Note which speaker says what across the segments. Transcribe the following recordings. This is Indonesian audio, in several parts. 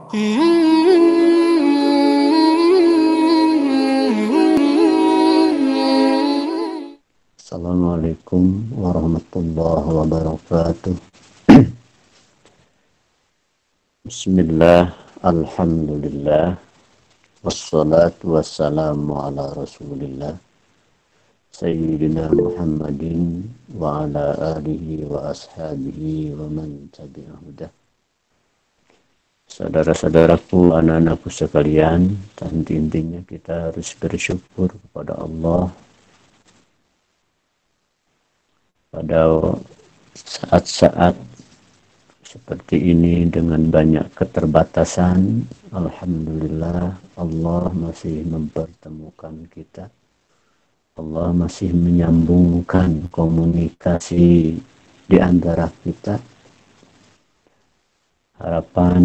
Speaker 1: Assalamualaikum warahmatullahi wabarakatuh. Bismillah, alhamdulillah, wassalatu wassalamu ala rasulillah Sayyidina Muhammadin wa ala alihi wa ashabihi wa man tabi'ahudah. Saudara-saudaraku, anak-anakku sekalian, intinya kita harus bersyukur kepada Allah pada saat-saat seperti ini dengan banyak keterbatasan. Alhamdulillah, Allah masih mempertemukan kita. Allah masih menyambungkan komunikasi di antara kita. Harapan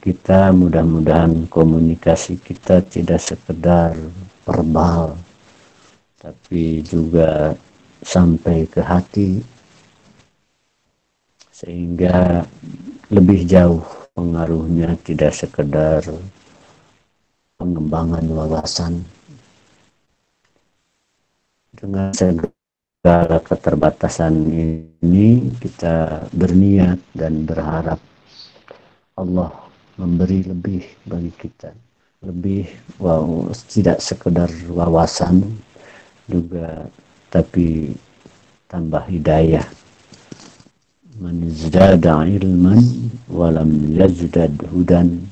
Speaker 1: kita mudah-mudahan komunikasi kita tidak sekedar verbal, tapi juga sampai ke hati, sehingga lebih jauh pengaruhnya, tidak sekedar pengembangan wawasan. Dengan segala keterbatasan ini kita berniat dan berharap Allah memberi lebih bagi kita, lebih tidak sekedar wawasan juga, tapi tambah hidayah. Man zada ilman walam yazdad hudan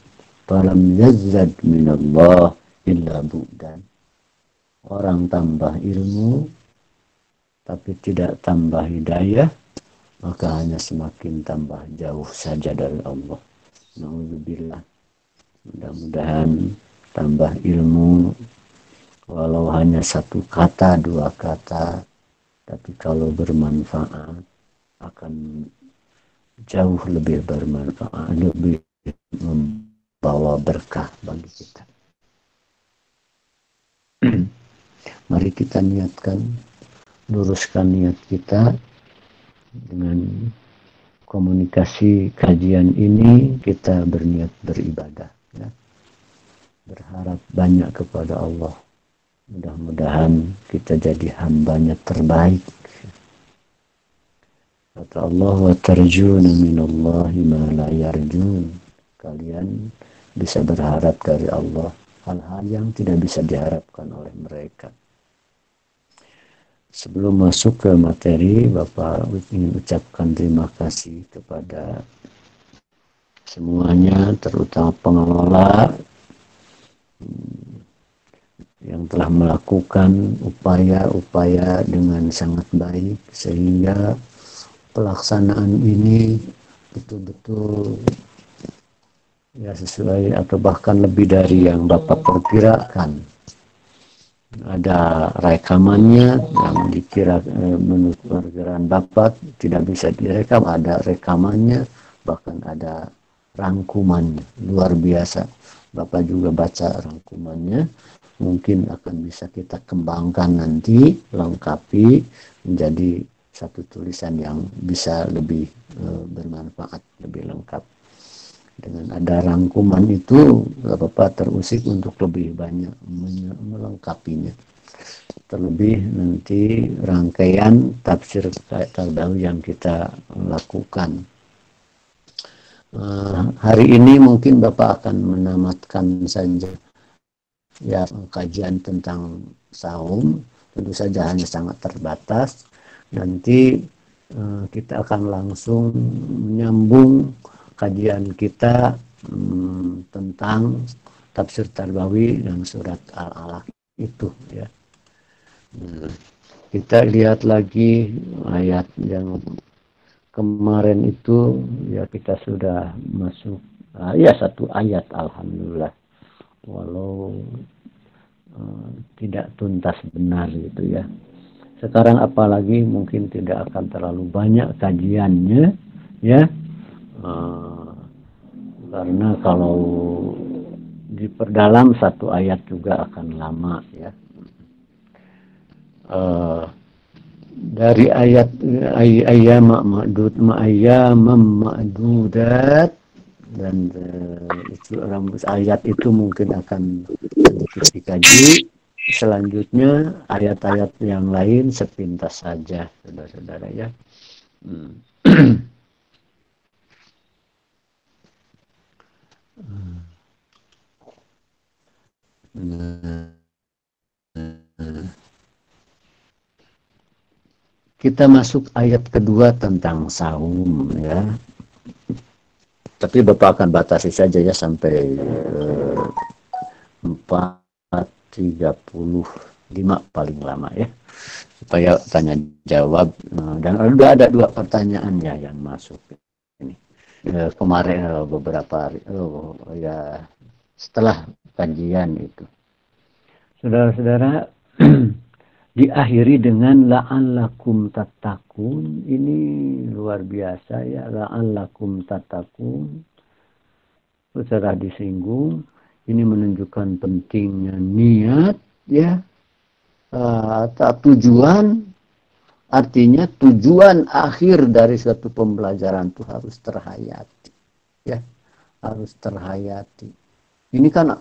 Speaker 1: falam yazdad minallah illa bu'dan. Orang tambah ilmu tapi tidak tambah hidayah, maka hanya semakin tambah jauh saja dari Allah. Na'udzubillah. Mudah-mudahan tambah ilmu walau hanya satu kata, dua kata, tapi kalau bermanfaat akan jauh lebih bermanfaat, lebih membawa berkah bagi kita. Mari kita niatkan, luruskan niat kita dengan komunikasi kajian ini. Kita berniat beribadah, ya. Berharap banyak kepada Allah. Mudah-mudahan kita jadi hambanya terbaik. Kata Allah, wa tarjuna minallahi ma la yarjun. Kalian bisa berharap dari Allah hal-hal yang tidak bisa diharapkan oleh mereka. Sebelum masuk ke materi, Bapak ingin ucapkan terima kasih kepada semuanya, terutama pengelola yang telah melakukan upaya-upaya dengan sangat baik, sehingga pelaksanaan ini betul-betul ya sesuai atau bahkan lebih dari yang Bapak perkirakan. Ada rekamannya yang dikira menurut perkiraan Bapak tidak bisa direkam, ada rekamannya, bahkan ada rangkumannya. Luar biasa. Bapak juga baca rangkumannya, mungkin akan bisa kita kembangkan nanti, lengkapi menjadi satu tulisan yang bisa lebih bermanfaat, lebih lengkap. Dengan ada rangkuman itu, Bapak terusik untuk lebih banyak melengkapinya. Terlebih nanti rangkaian tafsir Tarbawi yang kita lakukan. Hari ini mungkin Bapak akan menamatkan saja ya kajian tentang saum, tentu saja hanya sangat terbatas. Nanti kita akan langsung menyambung kajian kita tentang tafsir Tarbawi dan surat Al-Alaq itu, ya. Kita lihat lagi ayat yang kemarin itu, ya kita sudah masuk ya satu ayat, alhamdulillah, walau tidak tuntas benar gitu, ya. Sekarang apalagi mungkin tidak akan terlalu banyak kajiannya, ya. Karena kalau diperdalam satu ayat juga akan lama, ya. Dari ayat ayyam ma'dudat, dan itu ayat itu mungkin akan sedikit dikaji. Selanjutnya ayat-ayat yang lain sepintas saja, saudara-saudara ya. Kita masuk ayat kedua tentang saum ya. Tapi Bapak akan batasi saja ya sampai 4:35 paling lama ya, supaya tanya jawab. Dan ada 2 pertanyaan ya yang masuk ini kemarin beberapa hari ya setelah kajian itu, saudara-saudara. Diakhiri dengan la'allakum tattaqun. Ini luar biasa ya, la'allakum tattaqun. Setelah disinggung, ini menunjukkan pentingnya niat ya. Tujuan, artinya tujuan akhir dari suatu pembelajaran itu harus terhayati ya, harus terhayati. Ini kan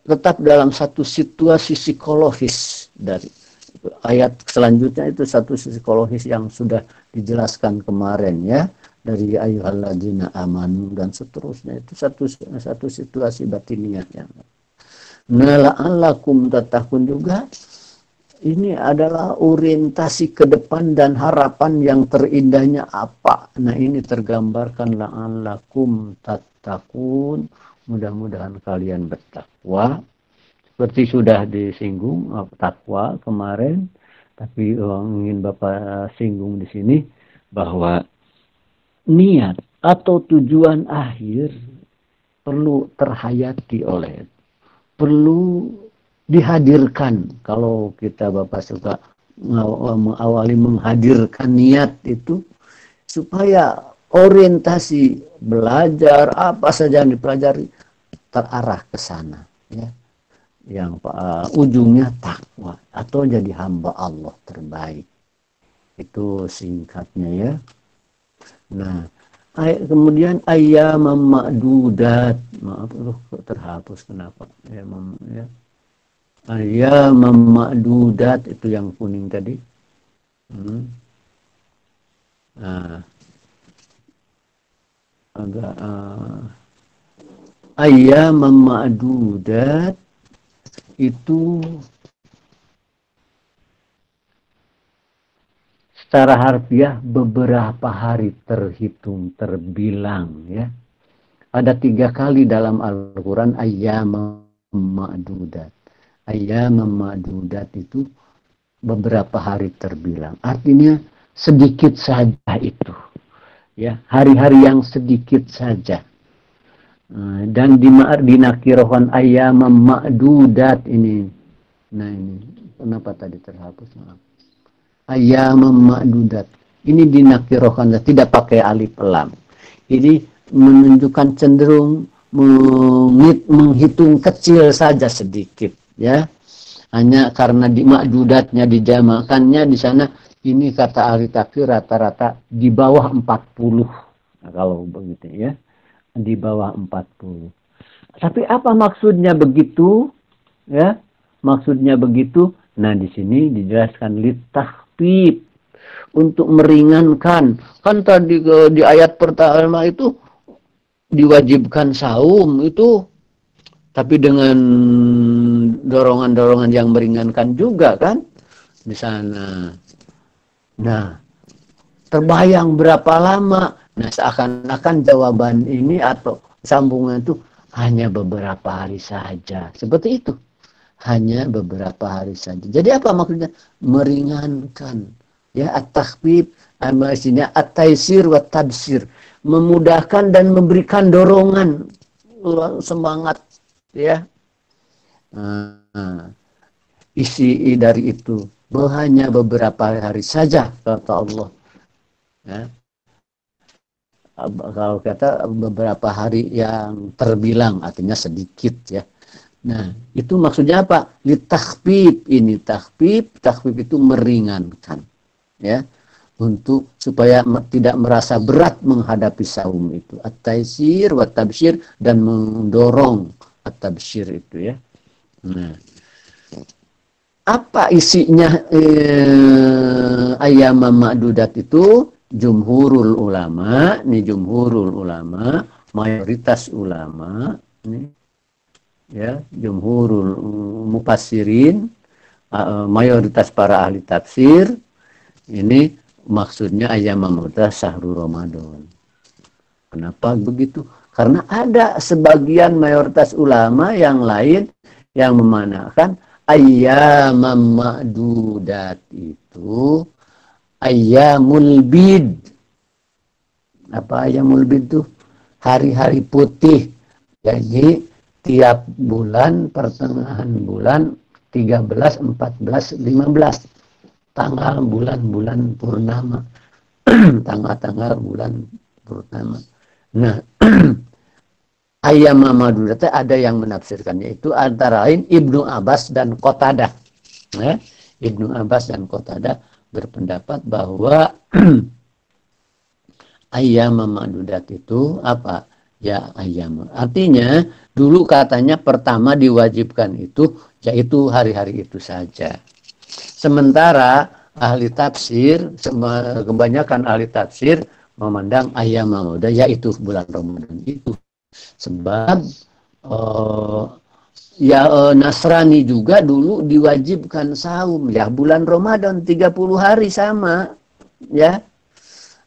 Speaker 1: tetap dalam satu situasi psikologis. Dari ayat selanjutnya itu satu psikologis yang sudah dijelaskan kemarin ya, dari ayyuhalladzina amanu dan seterusnya, itu satu situasi batiniah yang la'allakum tattaqun juga. Ini adalah orientasi ke depan dan harapan yang terindahnya apa. Nah, ini tergambarkan la'allakum tattaqun, mudah-mudahan kalian bertakwa. Seperti sudah disinggung takwa kemarin, tapi ingin Bapak singgung di sini bahwa niat atau tujuan akhir perlu terhayati perlu dihadirkan. Kalau kita Bapak suka mengawali menghadirkan niat itu supaya orientasi belajar apa saja yang dipelajari terarah ke sana ya. Yang ujungnya takwa atau jadi hamba Allah terbaik. Itu singkatnya ya. Nah, kemudian ayyamam ma'dudat. Maaf terhapus kenapa? Ya, ayyamam ma'dudat itu yang kuning tadi. Nah, agak ayyamam ma'dudat itu secara harfiah beberapa hari terhitung, terbilang ya. Ada 3 kali dalam Al-Quran ayyam ma'dudat. Ayyam ma'dudat itu beberapa hari terbilang. Artinya sedikit saja itu. Ya, hari-hari yang sedikit saja. Dan dinakirohkan ayyam ma'dudat ini. Nah ini kenapa tadi terhapus? Ayyam ma'dudat ini dinakirohkan, tidak pakai alif lam. Ini menunjukkan cenderung menghitung kecil saja sedikit ya. Hanya karena di ma'dudatnya dijamakannya di sana, ini kata ahli tafsir rata-rata di bawah 40. Nah, kalau begitu ya. Di bawah 40. Tapi apa maksudnya begitu? Ya, maksudnya begitu. Nah, di sini dijelaskan litahfif, untuk meringankan. Kan tadi di ayat pertama itu diwajibkan saum itu, tapi dengan dorongan-dorongan yang meringankan juga kan di sana. Nah, terbayang berapa lama? Nah, seakan-akan jawaban ini atau sambungan itu hanya beberapa hari saja. Seperti itu. Hanya beberapa hari saja. Jadi apa maksudnya? Meringankan. Ya, at-takhfif, maksudnya at-taisir wa tabsir. Memudahkan dan memberikan dorongan, semangat ya. Isi dari itu hanya beberapa hari saja kata Allah. Ya. Kalau kata beberapa hari yang terbilang, artinya sedikit ya. Nah, itu maksudnya apa? Litakhfif, ini takhfif itu meringankan. Ya. untuk supaya tidak merasa berat menghadapi saum itu. At-taisir wa tabsyir, dan mendorong at-tabsyir itu ya. Nah, apa isinya ayyam ma'dudat itu? Jumhurul ulama, nih jumhurul ulama, mayoritas ulama, nih ya, jumhurul mufassirin, mayoritas para ahli tafsir, ini maksudnya ayyam ma'dudat syahrul Ramadan. Kenapa begitu? Karena ada sebagian mayoritas ulama yang lain yang memanakan ayyam ma'dudat itu ayyamul bid. Apa ayyamul bid itu? Hari-hari putih. Jadi tiap bulan, pertengahan bulan 13, 14, 15 tanggal bulan-bulan purnama. Tanggal-tanggal bulan purnama. Nah, ayyam ma'dudat ada yang menafsirkannya itu antara lain Ibnu Abbas dan Qatadah. Ibnu Abbas dan Qatadah berpendapat bahwa ayyam ma'dudat itu apa? Ya ayyam. Artinya dulu katanya pertama diwajibkan itu yaitu hari-hari itu saja. Sementara ahli tafsir, kebanyakan ahli tafsir memandang ayyam ma'dudat yaitu bulan Ramadan itu. Sebab Nasrani juga dulu diwajibkan saum ya bulan Ramadan 30 hari sama ya,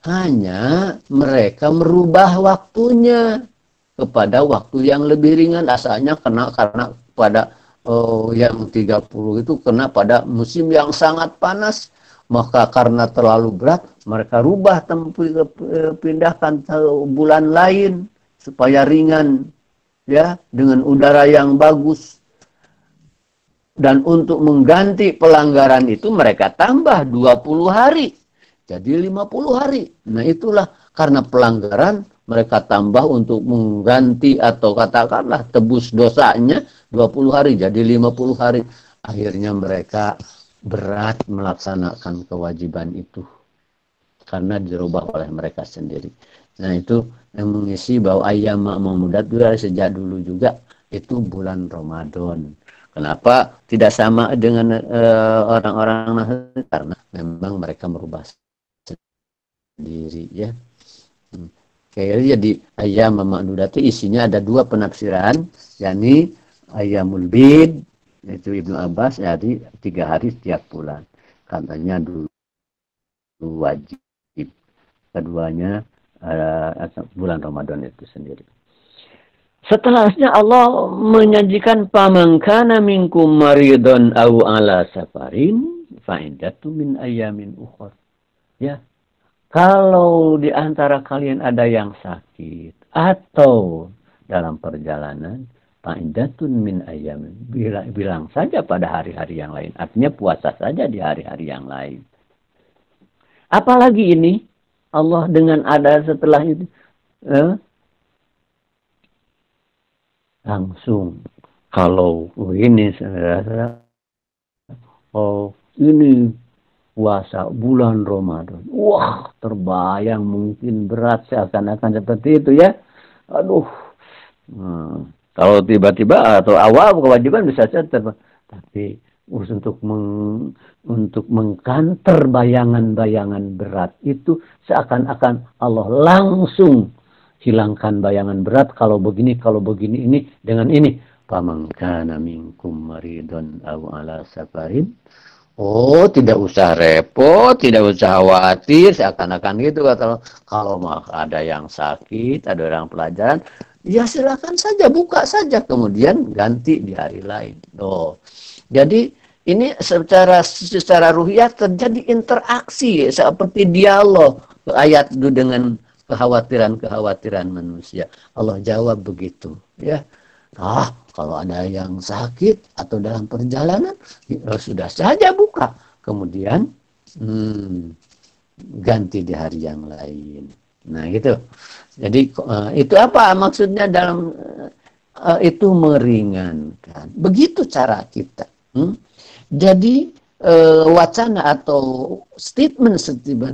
Speaker 1: hanya mereka merubah waktunya kepada waktu yang lebih ringan. Asalnya karena pada yang 30 itu kena pada musim yang sangat panas, maka karena terlalu berat mereka rubah pindahkan ke bulan lain supaya ringan ya, dengan udara yang bagus. Dan untuk mengganti pelanggaran itu mereka tambah 20 hari. Jadi 50 hari. Nah itulah karena pelanggaran mereka tambah untuk mengganti atau katakanlah tebus dosanya 20 hari. Jadi 50 hari. Akhirnya mereka berat melaksanakan kewajiban itu. Karena dirubah oleh mereka sendiri. Nah itu yang mengisi bahwa ayyam ma'dudat sejak dulu juga itu bulan Ramadan. Kenapa tidak sama dengan orang-orang Nasrani? Karena memang mereka merubah sendiri ya. Kayaknya jadi ayyam ma'dudat itu isinya ada dua penafsiran, yakni ayyamul bid, yaitu Ibnu Abbas, jadi 3 hari setiap bulan. Katanya dulu wajib. Keduanya bulan Ramadan itu sendiri. Setelahnya Allah menyajikan faman kana minkum maridun aw ala safarin fa iddatu min ayyamin ukhra. Ya. Kalau di antara kalian ada yang sakit atau dalam perjalanan, fa iddatun min ayyamin. Bilang saja pada hari-hari yang lain. Artinya puasa saja di hari-hari yang lain. Apalagi ini Allah dengan ada setelah itu langsung kalau ini saudara, ini puasa bulan Ramadan, wah terbayang mungkin berat seakan-akan seperti itu ya. Aduh, kalau tiba-tiba atau awal kewajiban bisa saja, tapi untuk mengkanter bayangan-bayangan berat itu seakan-akan Allah langsung hilangkan bayangan berat. Kalau begini ini dengan ini. Faman kana minkum maridun aw ala safarin. Oh, tidak usah repot, tidak usah khawatir, seakan-akan gitu. Kalau ada yang sakit, ada orang pelajaran, ya silakan saja, buka saja, kemudian ganti di hari lain. Jadi ini secara ruhiyah terjadi interaksi seperti dialog ayat itu dengan kekhawatiran manusia. Allah jawab begitu, ya. Kalau ada yang sakit atau dalam perjalanan, ya sudah saja buka. Kemudian ganti di hari yang lain. Nah, gitu. Jadi itu apa maksudnya dalam itu meringankan. Begitu cara kita. Jadi wacana atau statement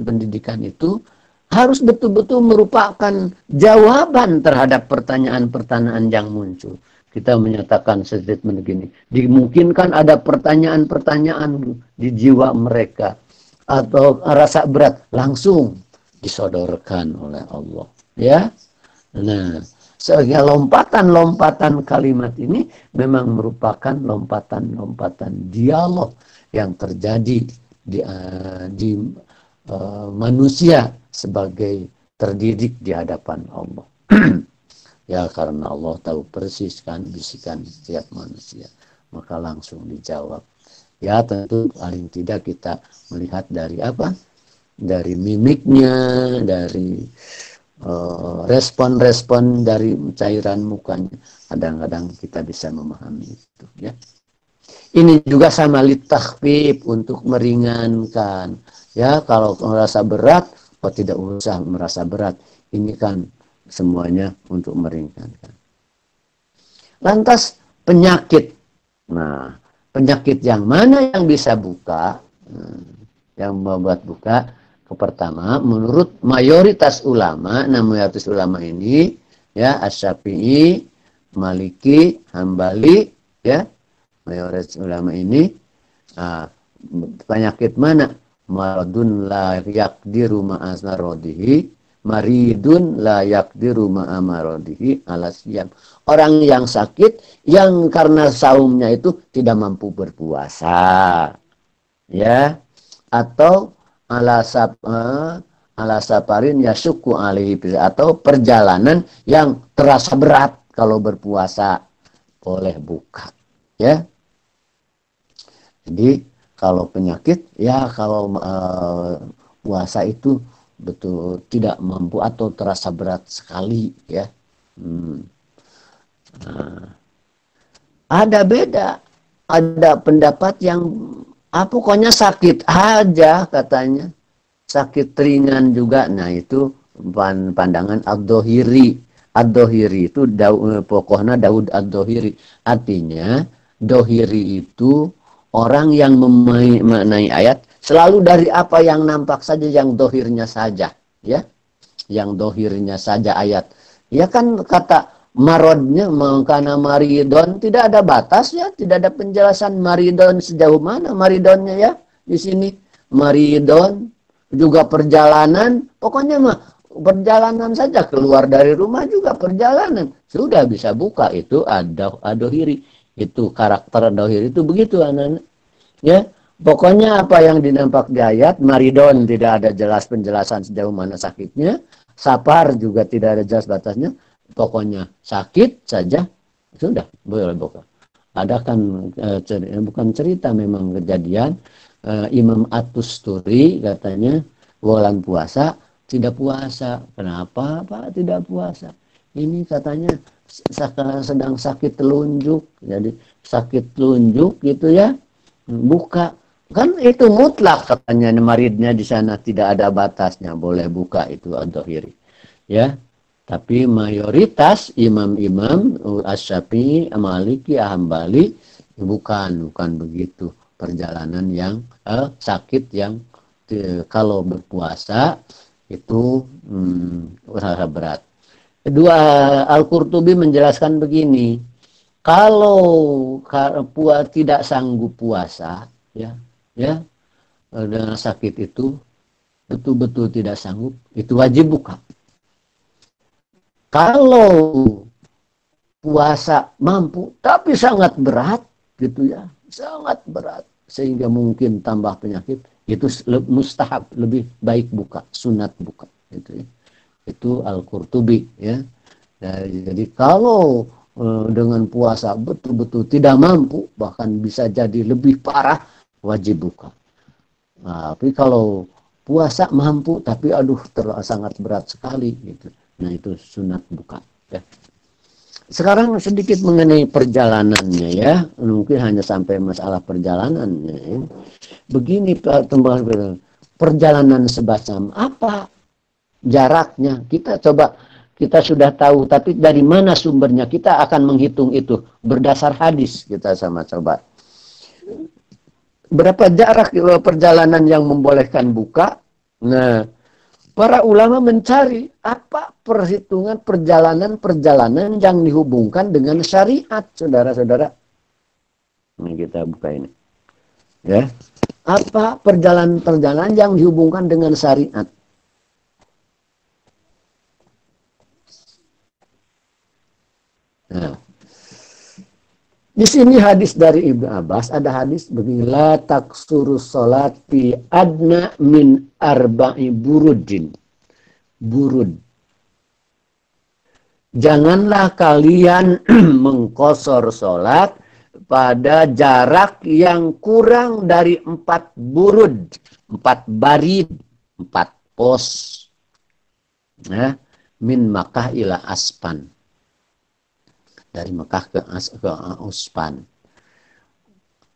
Speaker 1: pendidikan itu harus betul-betul merupakan jawaban terhadap pertanyaan-pertanyaan yang muncul. Kita menyatakan statement begini, dimungkinkan ada pertanyaan-pertanyaan di jiwa mereka atau rasa berat, langsung disodorkan oleh Allah, ya. Nah, sehingga lompatan-lompatan kalimat ini memang merupakan lompatan-lompatan dialog yang terjadi di manusia sebagai terdidik di hadapan Allah. Ya, karena Allah tahu persis kan bisikan setiap manusia, maka langsung dijawab. Ya, tentu paling tidak kita melihat dari apa? Dari mimiknya, dari respon-respon dari cairan mukanya. Kadang-kadang kita bisa memahami itu, ya. Ini juga sama litakhfif, untuk meringankan. Ya, kalau merasa berat, tidak usah merasa berat. Ini kan semuanya untuk meringankan. Lantas penyakit. Nah, penyakit yang mana yang bisa buka? Yang membuat buka? Pertama, menurut mayoritas ulama, ini, ya, Asy-Syafi'i, Maliki, Hambali, ya, mayoritas ulama ini, penyakit mana? Maradun la yaqdiru ma'asmarodihi, maridun la yaqdiru ma'amarodihi alasiyam. Orang yang sakit, yang karena saumnya itu tidak mampu berpuasa, ya, atau alasaparin yasuku alaihi, atau perjalanan yang terasa berat kalau berpuasa, boleh buka, ya. Jadi kalau penyakit, ya, kalau puasa itu betul tidak mampu atau terasa berat sekali, ya. Ada beda, ada pendapat yang pokoknya sakit aja katanya, sakit ringan juga. Nah, itu pandangan Ad-Dohiri. Ad-Dohiri itu pokoknya Daud Ad-Dohiri, artinya Dohiri itu orang yang memaknai ayat selalu dari apa yang nampak saja, yang dohirnya saja, ya, yang dohirnya saja ayat. Ya kan kata marodnya, karena maridon tidak ada batasnya, tidak ada penjelasan maridon sejauh mana maridonnya, ya. Di sini maridon juga perjalanan, pokoknya mah perjalanan saja, keluar dari rumah juga perjalanan, sudah bisa buka. Itu Ad-Dohiri. Itu karakter Dohir itu begitu, anak-anak, ya. Pokoknya apa yang dinampak di ayat, maridon tidak ada jelas penjelasan sejauh mana sakitnya, sapar juga tidak ada jelas batasnya, pokoknya sakit saja sudah boleh buka. Ada kan bukan cerita, memang kejadian, Imam At-Tusturi katanya bulan puasa tidak puasa. Kenapa Pak tidak puasa? Ini katanya sedang sakit telunjuk, jadi sakit telunjuk gitu, ya, buka. Kan itu mutlak katanya, maridnya di sana tidak ada batasnya, boleh buka. Itu Ad-Dohiri, ya. Tapi mayoritas imam-imam Asy-Syafi'i, Maliki, Hambali bukan begitu. Perjalanan yang sakit yang kalau berpuasa itu rasa berat. Kedua, Al-Qurtubi menjelaskan begini, kalau tidak sanggup puasa, ya, dengan sakit itu betul-betul tidak sanggup, itu wajib buka. Kalau puasa mampu tapi sangat berat, gitu, ya, sangat berat sehingga mungkin tambah penyakit, itu mustahab, lebih baik buka, sunat buka, gitu, ya. Itu Al-Qurtubi, ya. Jadi kalau dengan puasa betul-betul tidak mampu, bahkan bisa jadi lebih parah, wajib buka. Nah, tapi kalau puasa mampu tapi aduh sangat berat sekali, gitu, nah itu sunat buka, ya. Sekarang sedikit mengenai perjalanannya, ya, mungkin hanya sampai masalah perjalanannya, ya. Begini Pak, perjalanan semacam apa jaraknya, kita sudah tahu, tapi dari mana sumbernya? Kita akan menghitung itu berdasar hadis. Kita sama coba. Berapa jarak perjalanan yang membolehkan buka? Nah, para ulama mencari apa perhitungan perjalanan-perjalanan yang dihubungkan dengan syariat, saudara-saudara. Ini kita buka ini. Ya. Apa perjalanan-perjalanan yang dihubungkan dengan syariat? Nah, di sini hadis dari Ibnu Abbas, ada hadis begini, la taksurus sholat fi adna min arba'i burudin. Burud. Janganlah kalian mengkosor sholat pada jarak yang kurang dari 4 burud, 4 barid, 4 pos. Nah, min Makkah ila Aspan. Dari Mekah ke Uspan.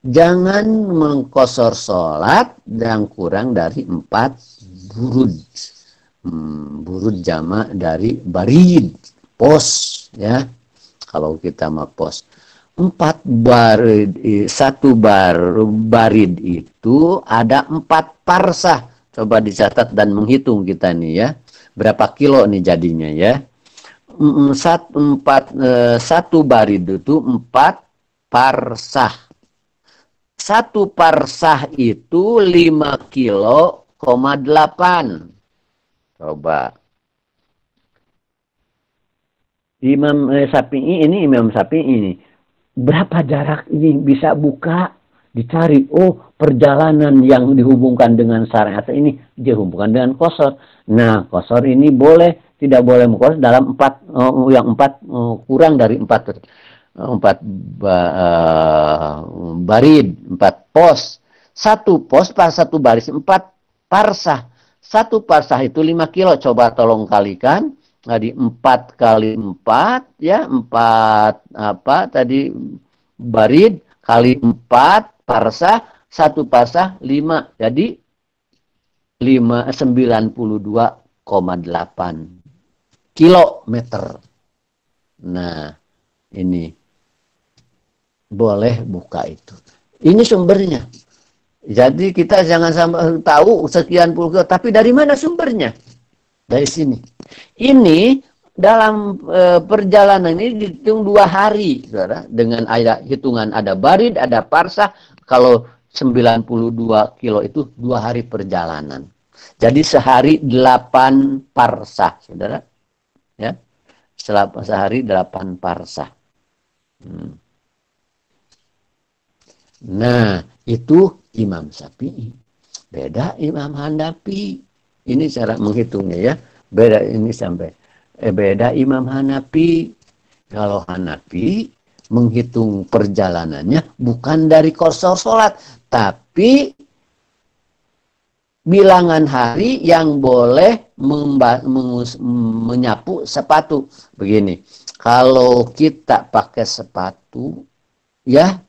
Speaker 1: Jangan mengkosor sholat yang kurang dari 4 burud. Burud jamak dari barid, pos, ya. Kalau kita mah pos. 4 barid, 1 barid itu ada 4 parsah. Coba dicatat dan menghitung kita nih ya. Berapa kilo nih jadinya ya. Satu barid itu 4 parsah. 1 parsah itu 5 kilo, 8. Coba. Imam Syafi'i ini. Berapa jarak ini bisa buka? Dicari. Oh, perjalanan yang dihubungkan dengan syariat ini dihubungkan dengan qasar. Nah, qasar ini boleh. Tidak boleh mengkosor dalam 4 kurang dari 4 barid, 4 pos. 1 pos per 1 baris 4 parsah. 1 parsah itu 5 kilo. Coba tolong kalikan. Tadi 4 kali 4 ya, 4 tadi barid kali 4 parsah, 1 parsah 5. Jadi 92,8 kilometer. Nah, ini boleh buka itu. Ini sumbernya. Jadi kita jangan sampai tahu sekian puluh kilo, tapi dari mana sumbernya? Dari sini. Ini dalam perjalanan ini dihitung 2 hari, saudara. Dengan ada hitungan, ada barid, ada parsah. Kalau 92 kilo itu 2 hari perjalanan. Jadi sehari 8 parsah, saudara. Ya, sehari 8 parsah. Nah, itu Imam Syafi'i. Beda Imam Hanafi. Ini cara menghitungnya ya. Beda ini sampai. Beda Imam Hanafi. Kalau Hanafi menghitung perjalanannya bukan dari qasar sholat, tapi bilangan hari yang boleh menyapu sepatu. Begini, kalau kita pakai sepatu, ya,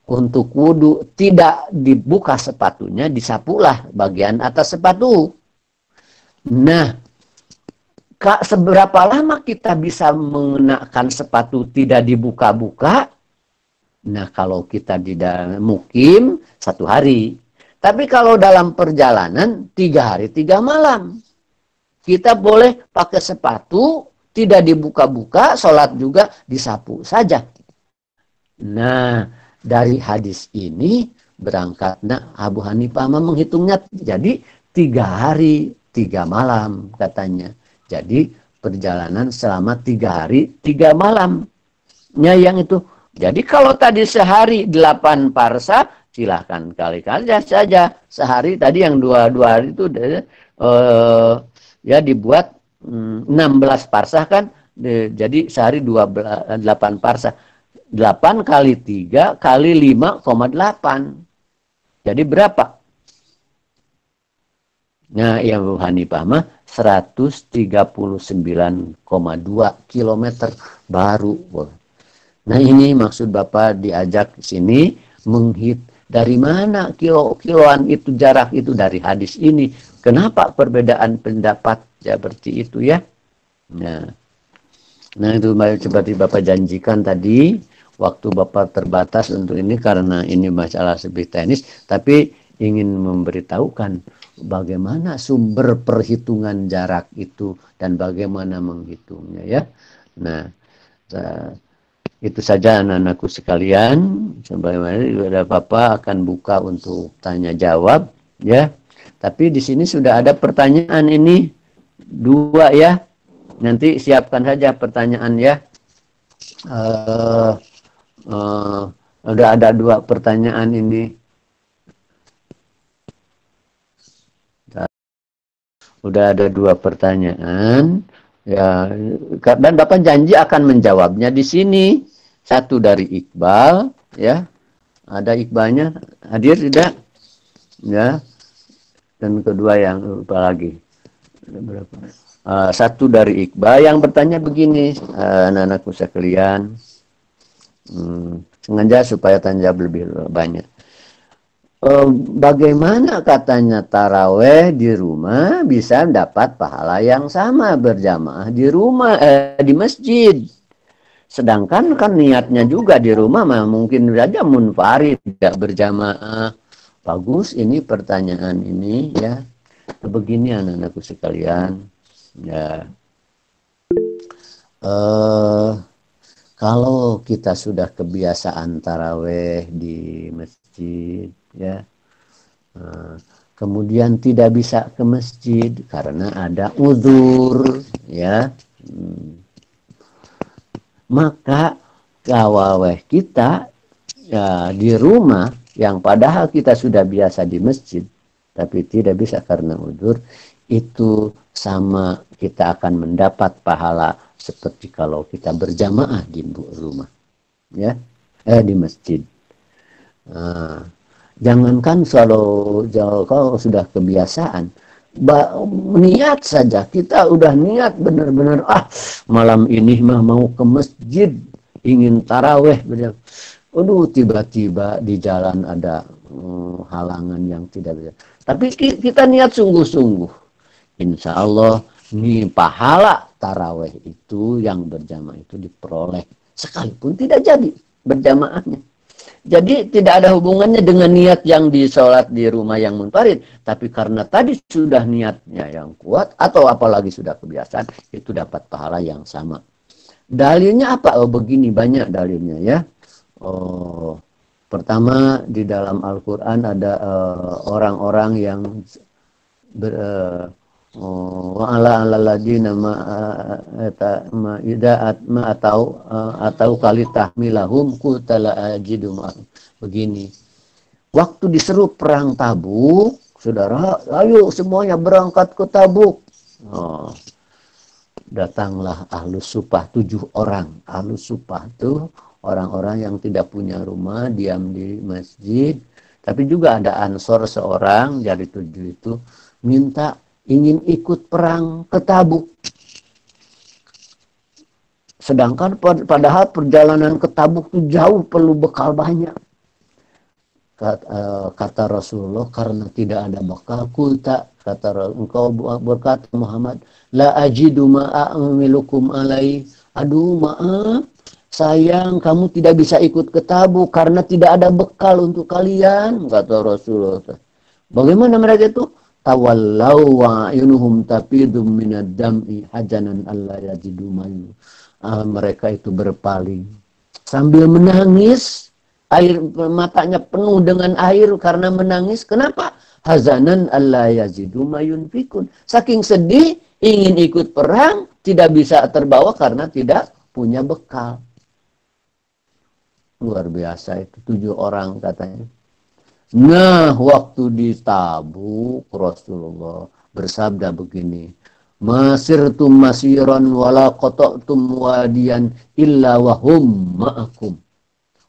Speaker 1: untuk wudhu tidak dibuka sepatunya, disapulah bagian atas sepatu. Nah, seberapa lama kita bisa mengenakan sepatu tidak dibuka-buka? Nah, kalau kita di dalam mukim 1 hari. Tapi kalau dalam perjalanan 3 hari 3 malam. Kita boleh pakai sepatu, tidak dibuka-buka, sholat juga disapu saja. Nah, dari hadis ini berangkatnya Abu Hanifah menghitungnya jadi 3 hari 3 malam katanya. Jadi perjalanan selama 3 hari 3 malamnya yang itu. Jadi kalau tadi sehari 8 parsa, silahkan kali-kali saja sehari tadi yang 2 hari itu ya dibuat 16 parsah kan, jadi sehari 8 parsah. 8 kali 3 kali 5,8. Jadi berapa? Nah, yang Abu Hanifah mah 139,2 kilometer baru. Nah, ini maksud Bapak diajak sini dari mana kiloan itu, jarak itu dari hadis ini. Kenapa perbedaan pendapat seperti itu ya? Nah itu seperti Bapak janjikan tadi waktu Bapak terbatas untuk ini karena ini masalah lebih teknis, tapi ingin memberitahukan bagaimana sumber perhitungan jarak itu dan bagaimana menghitungnya ya. Nah, itu saja anak-anakku sekalian. Sebagaimana Bapak akan buka untuk tanya jawab ya. Tapi di sini sudah ada pertanyaan ini 2 ya. Nanti siapkan saja pertanyaan ya. Udah ada 2 pertanyaan ini. Udah ada 2 pertanyaan. Ya, dan Bapak janji akan menjawabnya di sini. 1 dari Iqbal, ya. Ada Iqbalnya hadir tidak? Ya. Dan kedua yang lupa lagi. Berapa? 1 dari Iqbal yang bertanya begini, anak-anakku sekalian. Sengaja supaya tanya jawab lebih banyak. Bagaimana katanya taraweh di rumah bisa dapat pahala yang sama berjamaah di rumah di masjid. Sedangkan kan niatnya juga di rumah mungkin saja munfarid tidak berjamaah. Bagus ini pertanyaan ini ya. Begini anak-anakku sekalian. Ya. Kalau kita sudah kebiasaan taraweh di masjid ya, kemudian tidak bisa ke masjid karena ada uzur ya, maka taraweh kita ya, di rumah yang padahal kita sudah biasa di masjid tapi tidak bisa karena uzur, itu sama kita akan mendapat pahala seperti kalau kita berjamaah di rumah ya, di masjid. Jangankan kalau sudah kebiasaan, niat saja kita udah niat benar-benar malam ini mah mau ke masjid ingin taraweh, aduh tiba-tiba di jalan ada halangan yang tidak bisa, tapi kita niat sungguh-sungguh, insya Allah nih pahala taraweh itu yang berjamaah itu diperoleh sekalipun tidak jadi berjamaahnya. Jadi tidak ada hubungannya dengan niat yang disolat di rumah yang munfarid, tapi karena tadi sudah niatnya yang kuat atau apalagi sudah kebiasaan, itu dapat pahala yang sama. Dalilnya apa? Begini banyak dalilnya ya. Pertama di dalam Al-Quran ada orang-orang yang wa'ala alaladina atau kali tahmilahum kutala ajidu. Begini, waktu diseru perang Tabuk, saudara, ayo semuanya berangkat ke Tabuk. Datanglah Ahlus Sufah 7 orang. Ahlus Sufah itu orang-orang yang tidak punya rumah, diam di masjid. Tapi juga ada Ansor seorang dari 7 itu minta ingin ikut perang ke Tabuk. Sedangkan padahal perjalanan ke Tabuk itu jauh, perlu bekal banyak. Kata Rasulullah, karena tidak ada bekal, kata engkau berkata Muhammad, la ajidu ma'amilukum alai. Aduh maaf, sayang kamu tidak bisa ikut ke Tabuk karena tidak ada bekal untuk kalian, kata Rasulullah. Bagaimana mereka itu? Tawallau wa'ayunuhum tafidu minad dam'i hajanan alla yajidu mayu. Mereka itu berpaling sambil menangis, air matanya penuh dengan air karena menangis. Kenapa? Hazanan alla yajidu mayunfikun. Saking sedih ingin ikut perang, tidak bisa terbawa karena tidak punya bekal. Luar biasa itu 7 orang katanya. Nah, waktu di Tabuk Rasulullah bersabda begini, masirtum masiran wala qata'tum wadiyan illa wahum ma'akum.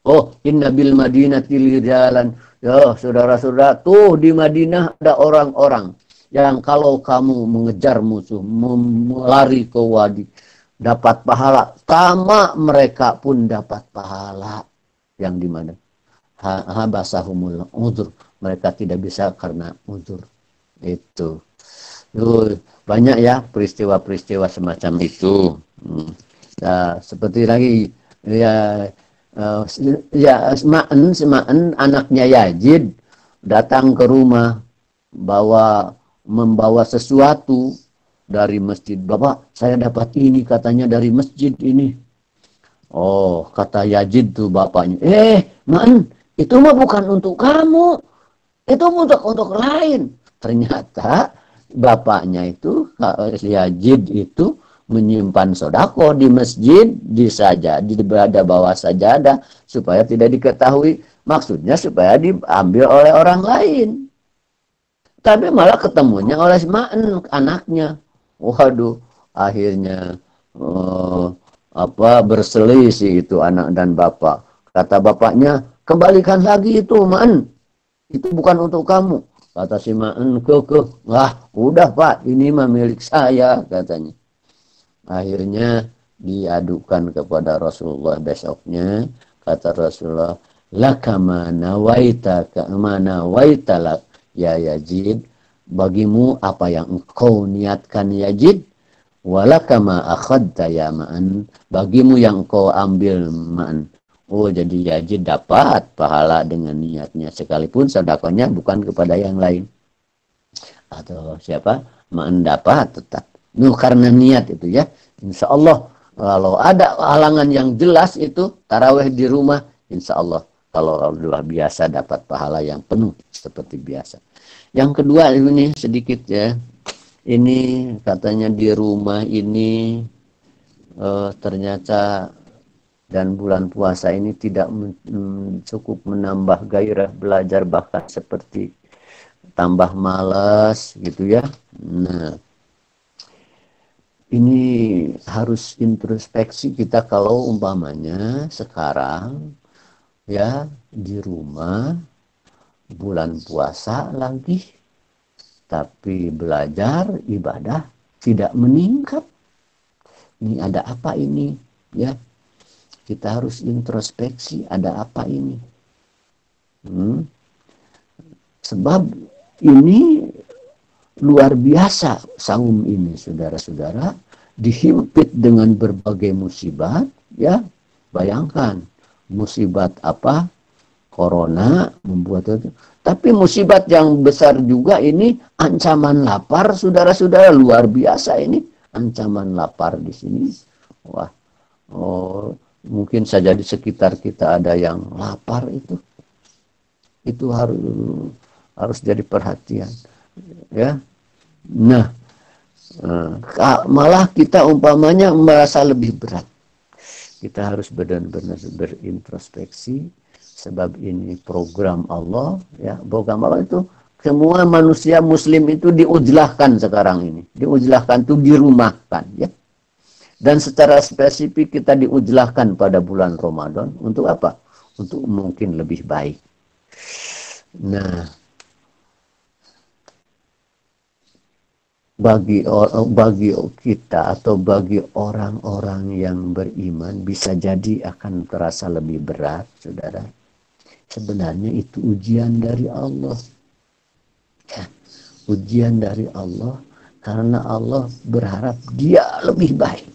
Speaker 1: Oh, inna bil madinati lijalan. Ya, saudara-saudara, tuh di Madinah ada orang-orang yang kalau kamu mengejar musuh, melari ke wadi, dapat pahala. Sama mereka pun dapat pahala. Yang di mana? Habasahumul uzur, mereka tidak bisa karena uzur. Itu banyak ya peristiwa-peristiwa semacam itu. Nah, seperti lagi ya, Ya Ma'en anaknya Yazid datang ke rumah membawa sesuatu dari masjid. Bapak, saya dapat ini katanya dari masjid ini. Oh, kata Yazid tuh bapaknya. Man, itu mah bukan untuk kamu. Itu untuk lain. Ternyata bapaknya itu, Yazid itu menyimpan sodako di masjid, di bawah sajadah, supaya tidak diketahui. Maksudnya supaya diambil oleh orang lain. Tapi malah ketemunya oleh Ma'en, anaknya. Waduh, akhirnya berselisih itu anak dan bapak. Kata bapaknya, kembalikan lagi itu Ma'en, itu bukan untuk kamu. Kata si Ma'en, wah udah Pak, ini mah milik saya katanya. Akhirnya diadukan kepada Rasulullah besoknya. Kata Rasulullah, laka mana waita kemana waitalak ya Yazid, bagimu apa yang engkau niatkan Yazid, walakama akhadta ya Ma'an, bagimu yang engkau ambil Ma'an. Oh, jadi Yazid dapat pahala dengan niatnya, sekalipun sedekahnya bukan kepada yang lain. Atau siapa? Ma'an dapat tetap. Karena niat itu ya. Insya Allah kalau ada halangan yang jelas itu tarawih di rumah, insya Allah kalau luar biasa dapat pahala yang penuh seperti biasa. Yang kedua ini sedikit ya. Ini katanya di rumah ini ternyata dan bulan puasa ini tidak cukup menambah gairah belajar, bahkan seperti tambah malas gitu ya. Nah, ini harus introspeksi kita kalau umpamanya sekarang ya di rumah bulan puasa lagi, tapi belajar ibadah tidak meningkat. Ini ada apa ini ya? Kita harus introspeksi, ada apa ini? Sebab ini luar biasa saum ini, saudara-saudara, dihimpit dengan berbagai musibat, ya. Bayangkan, musibat apa? Corona membuat itu. Tapi musibat yang besar juga ini ancaman lapar, saudara-saudara, luar biasa ini ancaman lapar di sini. Wah, mungkin saja di sekitar kita ada yang lapar itu harus jadi perhatian ya. Nah, malah kita umpamanya merasa lebih berat, kita harus benar-benar berintrospeksi, sebab ini program Allah ya. Program Allah itu semua manusia muslim itu diujlahkan sekarang ini, diujlahkan itu dirumahkan ya. Dan secara spesifik kita diujlahkan pada bulan Ramadan. Untuk apa? Untuk mungkin lebih baik. Nah, bagi kita atau bagi orang-orang yang beriman bisa jadi akan terasa lebih berat, saudara. Sebenarnya itu ujian dari Allah. Ya, ujian dari Allah, karena Allah berharap dia lebih baik.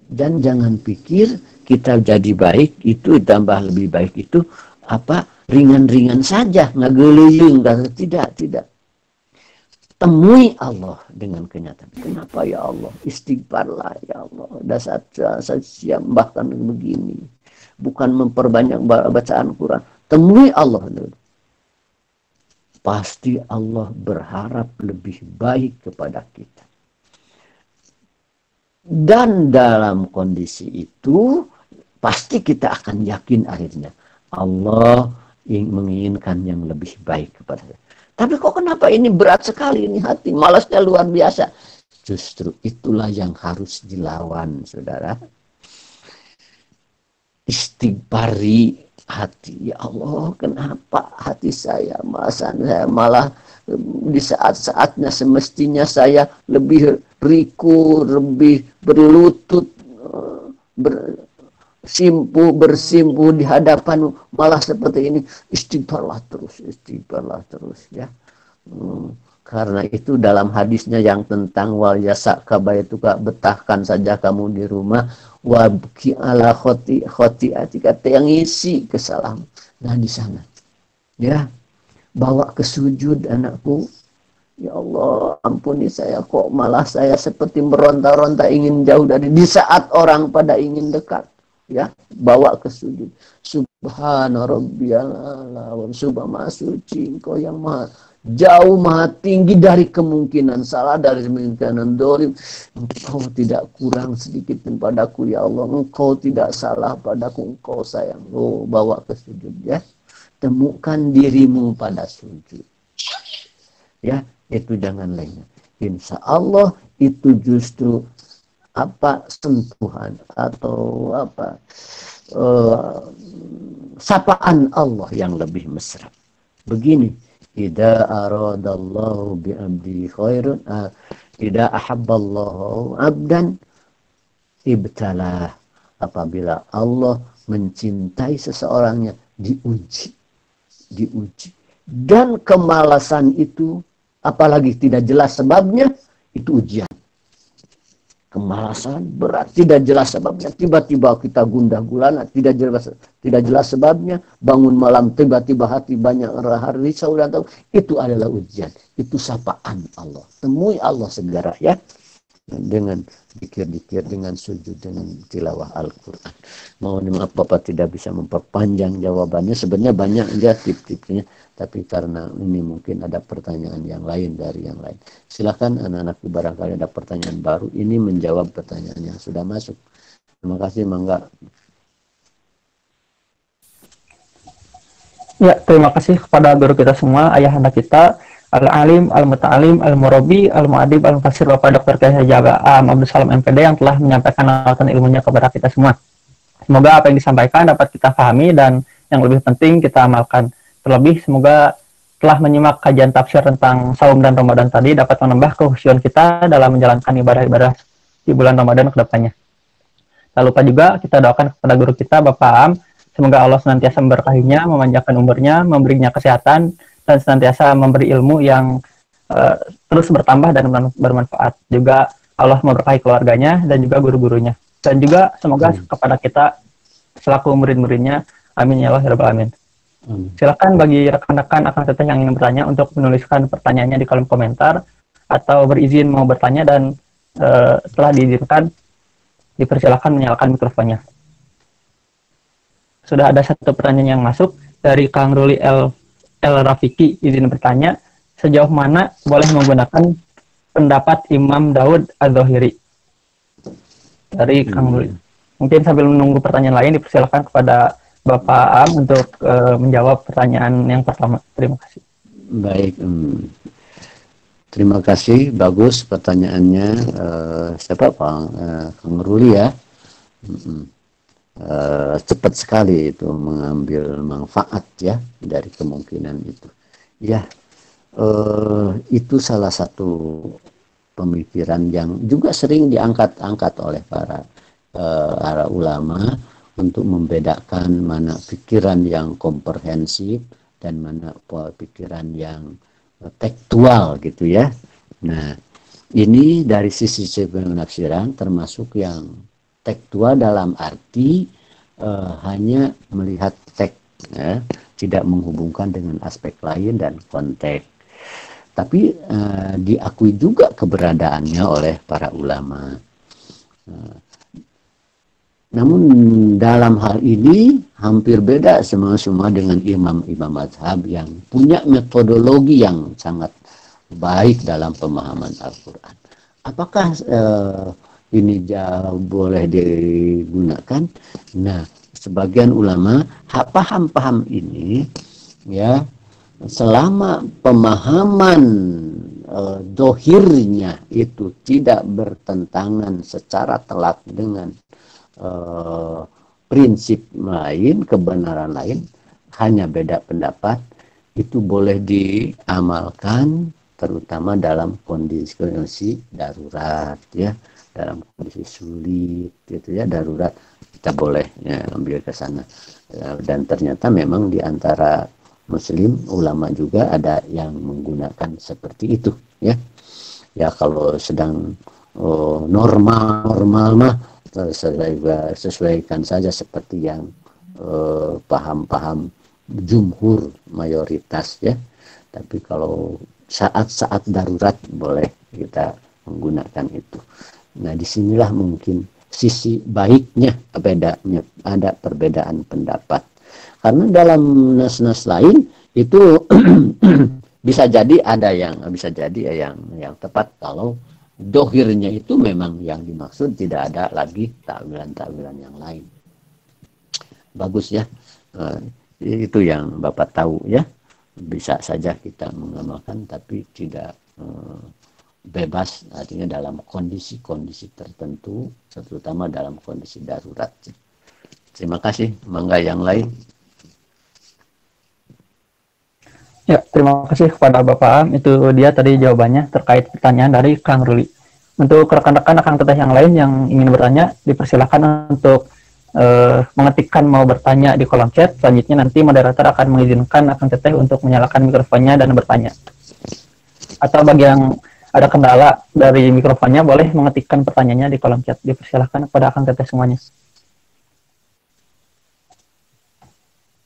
Speaker 1: Dan jangan pikir kita jadi baik itu tambah lebih baik itu apa ringan-ringan saja, ngegeleyung, tidak. Temui Allah dengan kenyataan. Kenapa ya Allah? Istighfarlah ya Allah. Dasar saya siap bahkan begini. Bukan memperbanyak bacaan Quran. Temui Allah dulu. Pasti Allah berharap lebih baik kepada kita. Dan dalam kondisi itu pasti kita akan yakin akhirnya Allah menginginkan yang lebih baik kepada kita. Tapi kok kenapa ini berat sekali ini hati, malasnya luar biasa. Justru itulah yang harus dilawan, saudara. Istighfari hati. Ya Allah, kenapa hati saya malah di saat-saatnya semestinya saya lebih riku, lebih berlutut, bersimpuh di hadapan, malah seperti ini. Istighfarlah terus ya. Karena itu dalam hadisnya yang tentang wal yasaka baituka, betahkan saja kamu di rumah, wabki ala khotiati, kata yang isi kesalahan. Nah di sana ya, bawa ke sujud anakku. Ya Allah, ampuni saya, kok malah saya seperti meronta-ronta ingin jauh dari, di saat orang pada ingin dekat. Ya, bawa ke sujud. Subhana rabbiyal a'la wa subhana suci engkau yang maha jauh, maha tinggi dari kemungkinan salah, dari kemungkinan dolim. Engkau tidak kurang sedikit pun padaku ya Allah, engkau tidak salah padaku, engkau sayang. Oh, bawa ke sujud ya, temukan dirimu pada sujud ya, itu jangan lengah. Insya Allah itu justru apa, sentuhan atau apa, sapaan Allah yang lebih mesra. Begini, idza aradallahu bi abdi khairun, idza ahabballahu abdan ibtalah. Apabila Allah mencintai seseorangnya, diuji. Dan kemalasan itu, apalagi tidak jelas sebabnya, itu ujian. Kemalasan berat, tidak jelas sebabnya, tiba-tiba kita gundah gulana, tidak jelas sebabnya, bangun malam tiba-tiba hati banyak risau dan tahu, itu adalah ujian, itu sapaan Allah. Temui Allah segera ya, dengan dikir-dikir, dengan sujud, dengan tilawah Al-Quran. Mohon maaf Bapak tidak bisa memperpanjang jawabannya, sebenarnya banyak aja tip-tipnya, tapi karena ini mungkin ada pertanyaan yang lain dari yang lain. Silakan anak-anakku, barangkali ada pertanyaan baru, ini menjawab pertanyaan yang sudah masuk. Terima kasih, Mangga.
Speaker 2: Ya, terima kasih kepada guru kita semua, ayahanda kita, Al-Alim, Al-Muta'alim, Al-Murabi, Al-Mu'adib, Al-Mufassir, Bapak Dr. Kiai Jaga Abdul Salam MPD yang telah menyampaikan lautan ilmunya kepada kita semua. Semoga apa yang disampaikan dapat kita pahami dan yang lebih penting kita amalkan. Terlebih semoga telah menyimak kajian tafsir tentang saum dan Ramadan tadi dapat menambah kehusuan kita dalam menjalankan ibadah-ibadah di bulan Ramadan ke depannya. Tak lupa juga kita doakan kepada guru kita Bapak Am, semoga Allah senantiasa memberkahinya, memanjangkan umurnya, memberinya kesehatan, dan senantiasa memberi ilmu yang terus bertambah dan bermanfaat. Juga Allah memberkahi keluarganya dan juga guru-gurunya. Dan juga semoga kepada kita selaku murid-muridnya. Amin ya Allah ya Rabbal Alamin. Silakan bagi rekan-rekan akan teteh yang ingin bertanya untuk menuliskan pertanyaannya di kolom komentar atau berizin mau bertanya, dan setelah diizinkan dipersilakan menyalakan mikrofonnya. Sudah ada satu pertanyaan yang masuk dari Kang Ruli El Rafiki, izin bertanya, sejauh mana boleh menggunakan pendapat Imam Daud Az-Zahiri? Dari Kang Ruli. Mungkin sambil menunggu pertanyaan lain, dipersilakan kepada Bapak Am untuk menjawab pertanyaan yang pertama. Terima kasih.
Speaker 1: Baik, terima kasih, bagus pertanyaannya. Siapa Pak? Kang Ruli ya. Cepat sekali itu mengambil manfaat ya dari kemungkinan itu. Ya, itu salah satu pemikiran yang juga sering diangkat-angkat oleh para ulama untuk membedakan mana pikiran yang komprehensif dan mana pikiran yang tekstual gitu ya. Nah, ini dari sisi penafsiran termasuk yang tekstual dalam arti hanya melihat teks, ya, tidak menghubungkan dengan aspek lain dan konteks. Tapi diakui juga keberadaannya oleh para ulama. Namun dalam hal ini hampir beda semua dengan imam-imam mazhab yang punya metodologi yang sangat baik dalam pemahaman Al-Quran. Apakah ini boleh digunakan? Nah, sebagian ulama paham ini ya, selama pemahaman dohirnya itu tidak bertentangan secara telak dengan prinsip lain, kebenaran lain, hanya beda pendapat, itu boleh diamalkan terutama dalam kondisi darurat ya, dalam kondisi sulit gitu ya, darurat kita boleh ya ambil ke sana. Dan ternyata memang di antara Muslim, ulama juga ada yang menggunakan seperti itu, ya. Ya kalau sedang normal mah sesuaikan saja seperti yang paham-paham jumhur mayoritas, ya. Tapi kalau saat-saat darurat boleh kita menggunakan itu. Nah, disinilah mungkin sisi baiknya bedanya, ada perbedaan pendapat. Karena dalam nas-nas lain itu bisa jadi ada yang tepat kalau dohirnya itu memang yang dimaksud, tidak ada lagi takwilan-takwilan yang lain. Bagus ya, itu yang Bapak tahu ya. Bisa saja kita mengamalkan tapi tidak bebas, artinya dalam kondisi-kondisi tertentu, terutama dalam kondisi darurat. Terima kasih. Mangga yang lain.
Speaker 2: Ya, terima kasih kepada Bapak Am. Itu dia tadi jawabannya terkait pertanyaan dari Kang Ruli. Untuk rekan-rekan akan teteh yang lain yang ingin bertanya, dipersilakan untuk mengetikkan mau bertanya di kolom chat. Selanjutnya nanti moderator akan mengizinkan akan teteh untuk menyalakan mikrofonnya dan bertanya. Atau bagi yang ada kendala dari mikrofonnya, boleh mengetikkan pertanyaannya di kolom chat. Dipersilakan kepada akan teteh semuanya.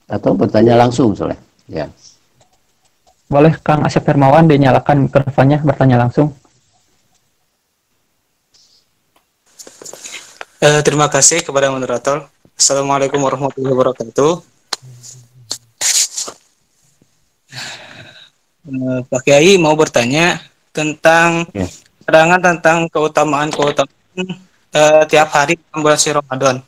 Speaker 1: Atau bertanya langsung, Soleh. Ya.
Speaker 2: Boleh Kang Asep Hermawan dinyalakan mikrofonnya, bertanya langsung.
Speaker 3: Terima kasih kepada moderator. Assalamualaikum warahmatullahi wabarakatuh. Pak Kiai mau bertanya tentang keterangan tentang keutamaan tiap hari bulan suci Ramadan.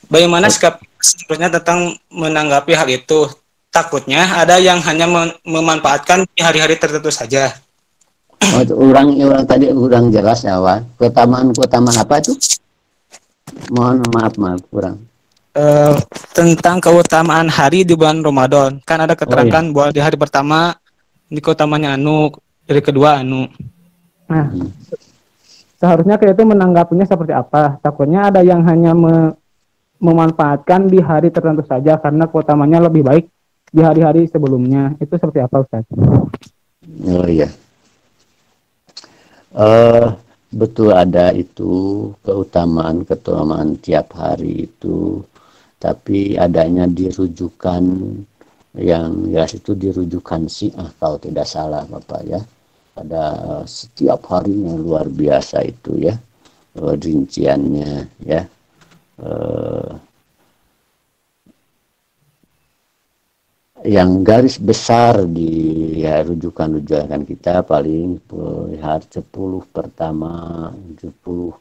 Speaker 3: Bagaimana sikap sebenarnya tentang menanggapi hal itu? Takutnya ada yang hanya memanfaatkan di hari-hari tertentu saja.
Speaker 1: Oh, orang tadi kurang jelas ya, Wan. Keutamaan apa itu? Mohon maaf kurang.
Speaker 3: Tentang keutamaan hari di bulan Ramadan. Kan ada keterangan bahwa di hari pertama ini keutamanya anu, hari kedua anu.
Speaker 2: Nah, seharusnya kita itu menanggapinya seperti apa? Takutnya ada yang hanya memanfaatkan di hari tertentu saja karena keutamanya lebih baik di hari-hari sebelumnya. Itu seperti apa, Ustaz?
Speaker 1: Oh iya. Betul ada itu keutamaan tiap hari itu, tapi adanya dirujukan yang jelas itu dirujukan Syiah kalau tidak salah Bapak ya. Pada setiap harinya luar biasa itu ya, rinciannya ya. Yang garis besar di rujukan kita paling hari 10 pertama, 10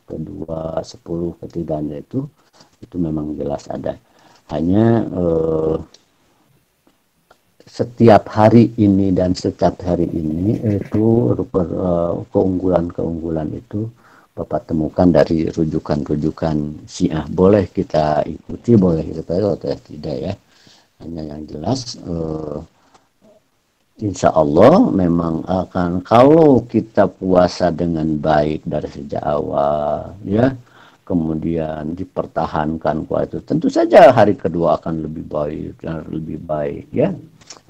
Speaker 1: kedua, 10 ketiganya itu memang jelas ada. Hanya setiap hari ini dan setiap hari ini itu keunggulan itu Bapak temukan dari rujukan-rujukan Syiah. Boleh kita ikuti, boleh kita atau tidak ya. Hanya yang jelas insya Allah memang akan, kalau kita puasa dengan baik dari sejak awal ya, kemudian dipertahankan kuat itu, tentu saja hari kedua akan lebih baik dan lebih baik ya.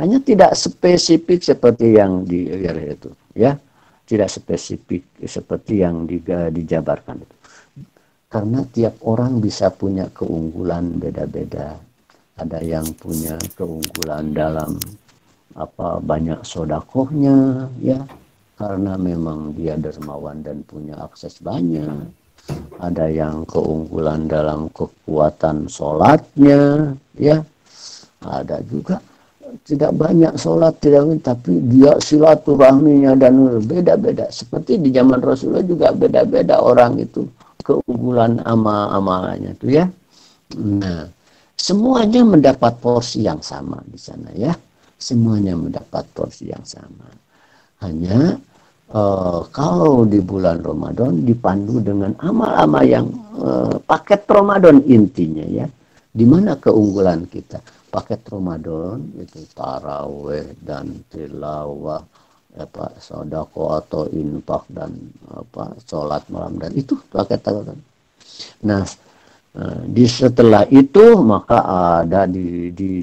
Speaker 1: Hanya tidak spesifik seperti yang di itu ya, tidak spesifik seperti yang dijabarkan itu, karena tiap orang bisa punya keunggulan beda-beda. Ada yang punya keunggulan dalam banyak sodakohnya ya, karena memang dia dermawan dan punya akses banyak. Ada yang keunggulan dalam kekuatan sholatnya ya. Ada juga tidak banyak sholat, tapi dia silaturahminya dan beda-beda. Seperti di zaman Rasulullah juga beda-beda orang itu keunggulan amalannya itu ya. Nah, semuanya mendapat porsi yang sama di sana ya. Semuanya mendapat porsi yang sama. Hanya kalau di bulan Ramadan dipandu dengan amal-amal yang paket Ramadan intinya ya. Di mana keunggulan kita? Paket Ramadan itu taraweh dan tilawah, sedekah atau infak dan sholat malam, dan itu paket Ramadan. Nah, Setelah itu maka ada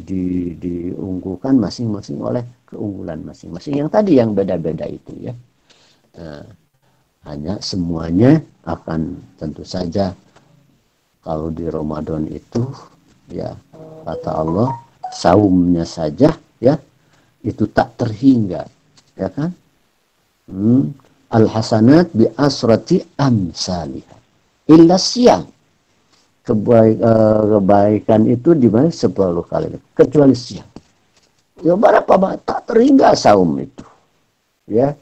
Speaker 1: diunggulkan masing-masing oleh keunggulan masing-masing yang tadi yang beda-beda itu ya. Hanya semuanya akan tentu saja kalau di Ramadan itu ya kata Allah saumnya saja ya itu tak terhingga ya kan. Al-hasanat bi asrati amsalih illa siang. Kebaikan itu dimana 10 kali kecuali siang. Ya berapa tak terhingga saum itu. Ya.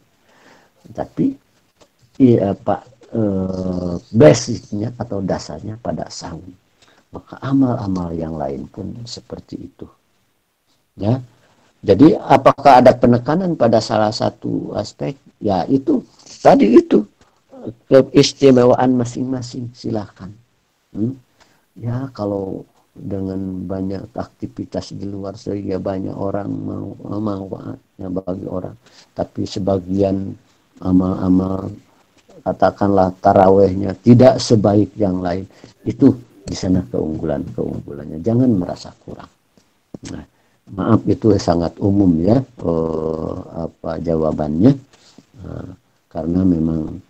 Speaker 1: Tapi iya Pak basicnya atau dasarnya pada saum. Maka amal-amal yang lain pun seperti itu. Ya. Jadi apakah ada penekanan pada salah satu aspek? Ya itu tadi itu keistimewaan masing-masing silakan. Ya kalau dengan banyak aktivitas di luar sehingga banyak orang mau manfaatnya bagi orang, tapi sebagian amal-amal katakanlah tarawehnya tidak sebaik yang lain, itu di sana keunggulannya, jangan merasa kurang. Nah, maaf itu sangat umum ya jawabannya, karena memang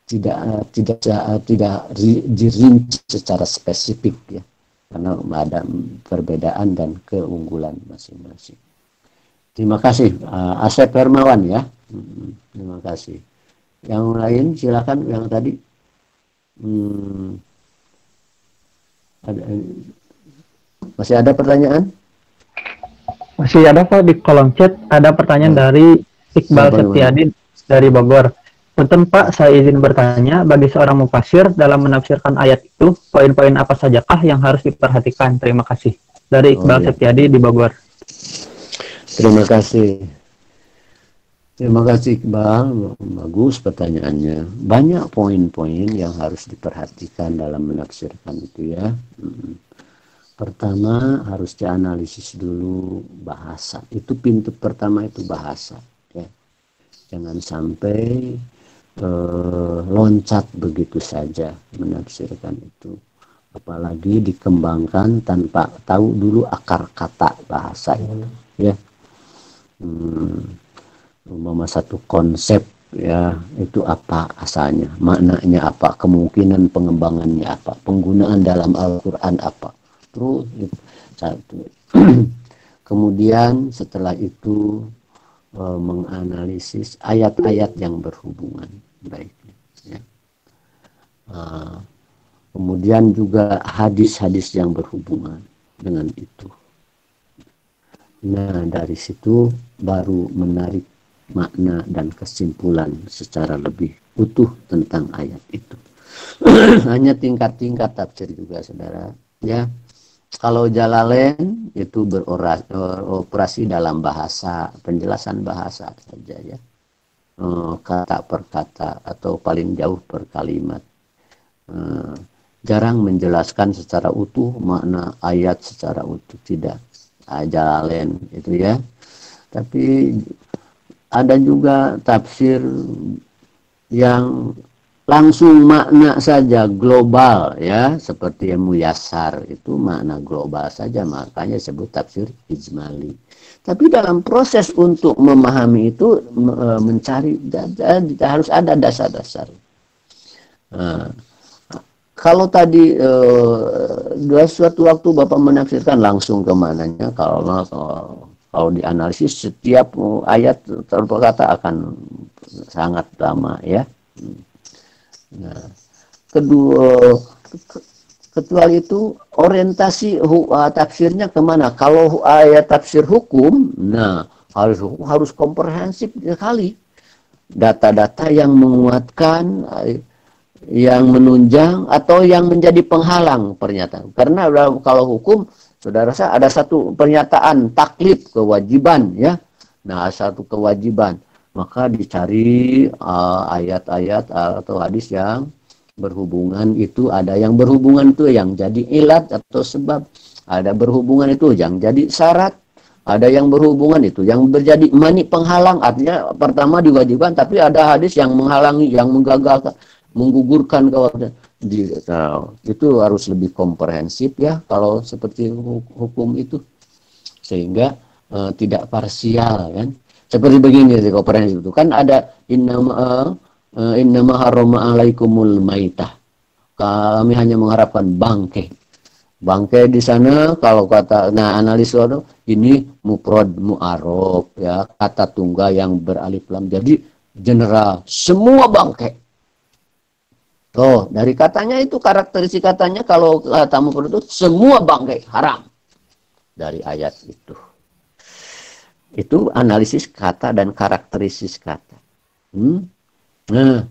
Speaker 1: tidak dirinci secara spesifik ya, karena ada perbedaan dan keunggulan masing-masing. Terima kasih Asep Hermawan ya. Terima kasih. Yang lain silakan yang tadi. Masih ada pertanyaan?
Speaker 2: Masih ada Pak di kolom chat, ada pertanyaan dari Iqbal Septiadi dari Bogor. Punten Pak, saya izin bertanya, bagi seorang mufasir dalam menafsirkan ayat itu, poin-poin apa sajakah yang harus diperhatikan? Terima kasih. Dari Iqbal Septiadi di Bogor.
Speaker 1: Terima kasih. Terima kasih Iqbal, bagus pertanyaannya. Banyak poin-poin yang harus diperhatikan dalam menafsirkan itu ya. Pertama harus dianalisis dulu bahasa. Itu pintu pertama itu bahasa. Ya. Jangan sampai loncat begitu saja menafsirkan itu. Apalagi dikembangkan tanpa tahu dulu akar kata bahasa itu. Ya. Umpama satu konsep ya itu apa asalnya, maknanya apa, kemungkinan pengembangannya apa, penggunaan dalam Al-Quran apa. Terus satu. Kemudian setelah itu menganalisis ayat-ayat yang berhubungan baiknya. Ya. Kemudian juga hadis-hadis yang berhubungan dengan itu. Nah dari situ baru menarik makna dan kesimpulan secara lebih utuh tentang ayat itu. Hanya tingkat-tingkat tafsir juga saudara. Ya. Kalau Jalalain itu beroperasi dalam bahasa, penjelasan bahasa saja ya. Kata per kata atau paling jauh per kalimat. Jarang menjelaskan secara utuh makna ayat secara utuh, tidak. Jalalain itu ya. Tapi ada juga tafsir yang langsung makna saja global ya, seperti yang Muyassar itu makna global saja, makanya sebut tafsir ijmali. Tapi dalam proses untuk memahami itu mencari harus ada dasar-dasar. Kalau tadi suatu waktu Bapak menafsirkan langsung ke mananya, kalau dianalisis setiap ayat terkata akan sangat lama ya. Nah, kecuali itu orientasi tafsirnya kemana? Kalau ayat tafsir hukum, nah harus komprehensif sekali. Data-data yang menguatkan, yang menunjang atau yang menjadi penghalang pernyataan. Karena kalau hukum, saudara rasa ada satu pernyataan taklif kewajiban ya. Nah satu kewajiban. Maka dicari ayat-ayat atau hadis yang berhubungan itu, ada yang berhubungan itu yang jadi ilat atau sebab, ada berhubungan itu yang jadi syarat, ada yang berhubungan itu yang menjadi mani penghalang, artinya pertama diwajibkan tapi ada hadis yang menghalangi, yang menggagalkan, menggugurkan kewajiban. itu harus lebih komprehensif ya kalau seperti hukum itu, sehingga tidak parsial kan. Seperti begini sih komprehensif itu kan ada innama harrama alaikumul maitah. Kami hanya mengharapkan bangkai. Bangkai di sana kalau kata analis itu ini mufrad mu'arab ya, kata tunggal yang beralif lam. Jadi general semua bangkai. Oh, dari katanya itu karakteristik katanya kalau kata mufrad itu semua bangkai haram. Dari ayat itu. Itu analisis kata dan karakteristik kata. Nah,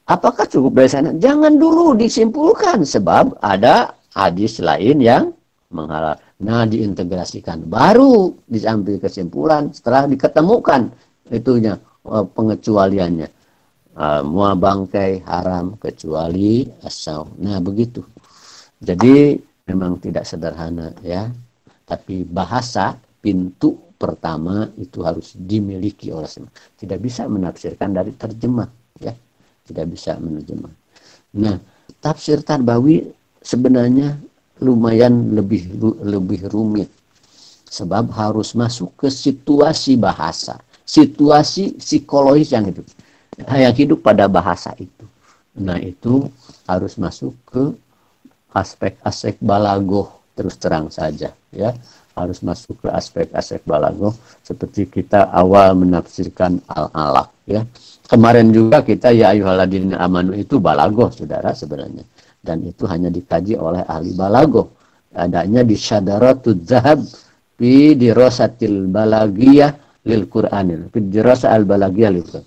Speaker 1: apakah cukup dari sana? Jangan dulu disimpulkan sebab ada hadis lain yang menghalang. Nah, diintegrasikan baru diambil kesimpulan setelah diketemukan itunya pengecualiannya. Mua bangkai haram kecuali asal. Nah, begitu. Jadi memang tidak sederhana ya. Tapi bahasa pintu pertama itu harus dimiliki oleh semua. Tidak bisa menafsirkan dari terjemah ya. Tidak bisa menerjemah. Nah, tafsir Tarbawi sebenarnya lumayan lebih rumit. Sebab harus masuk ke situasi bahasa. Situasi psikologis yang hidup pada bahasa itu. Nah, itu harus masuk ke aspek-aspek balagoh terus terang saja ya. Harus masuk ke aspek-aspek balagoh seperti kita awal menafsirkan al-alaq ya. Kemarin juga kita ya ayyuhalladzina amanu itu balagoh saudara sebenarnya, dan itu hanya dikaji oleh ahli balagoh, adanya di syadaratul zahab fi dirasatil balagiyah lil Qur'anil, fi dirasa al balagiyah lil Qur'an,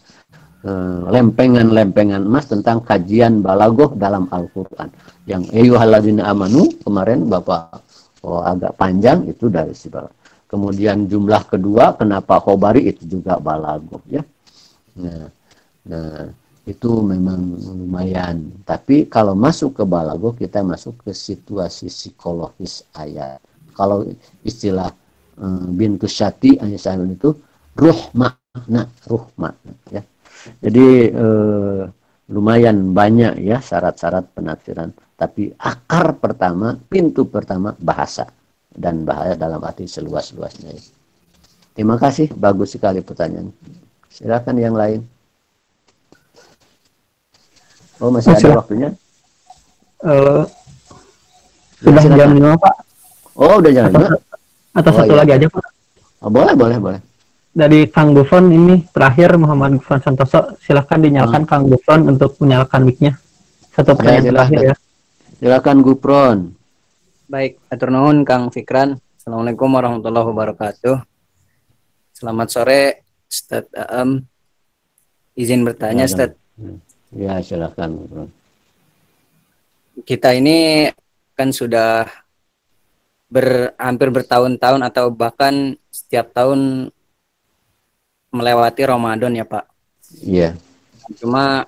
Speaker 1: lempengan-lempengan emas tentang kajian balagoh dalam Al-Qur'an. Yang ayyuhalladzina amanu kemarin Bapak agak panjang itu dari si balagoh. Kemudian jumlah kedua kenapa khobari itu juga balagoh ya. Nah, itu memang lumayan. Tapi kalau masuk ke balagoh kita masuk ke situasi psikologis ayat. Kalau istilah bintus syati ayat itu ruh makna ya. Jadi lumayan banyak ya syarat-syarat penafsiran. Tapi akar pertama, pintu pertama bahasa, dan bahasa dalam arti seluas-luasnya. Terima kasih, bagus sekali pertanyaan. Silakan yang lain. Oh, masih ada waktunya?
Speaker 2: Sudah jam 5, Pak.
Speaker 1: Oh, udah jam 5?
Speaker 2: Atau satu lagi aja, Pak.
Speaker 1: Oh, boleh.
Speaker 2: Dari Kang Gufron ini terakhir, Muhammad Gufron Santoso, silahkan dinyalakan Kang Gufron untuk menyalakan mic-nya. Satu pertanyaan terakhir ya.
Speaker 1: Silakan Gufron.
Speaker 4: Baik, atur nuhun Kang Fikran. Assalamualaikum warahmatullahi wabarakatuh. Selamat sore, Ustadz Aam. Izin bertanya, Ustadz.
Speaker 1: Ya, silakan.
Speaker 4: Kita ini kan sudah hampir bertahun-tahun atau bahkan setiap tahun melewati Ramadan ya, Pak.
Speaker 1: Iya.
Speaker 4: Cuma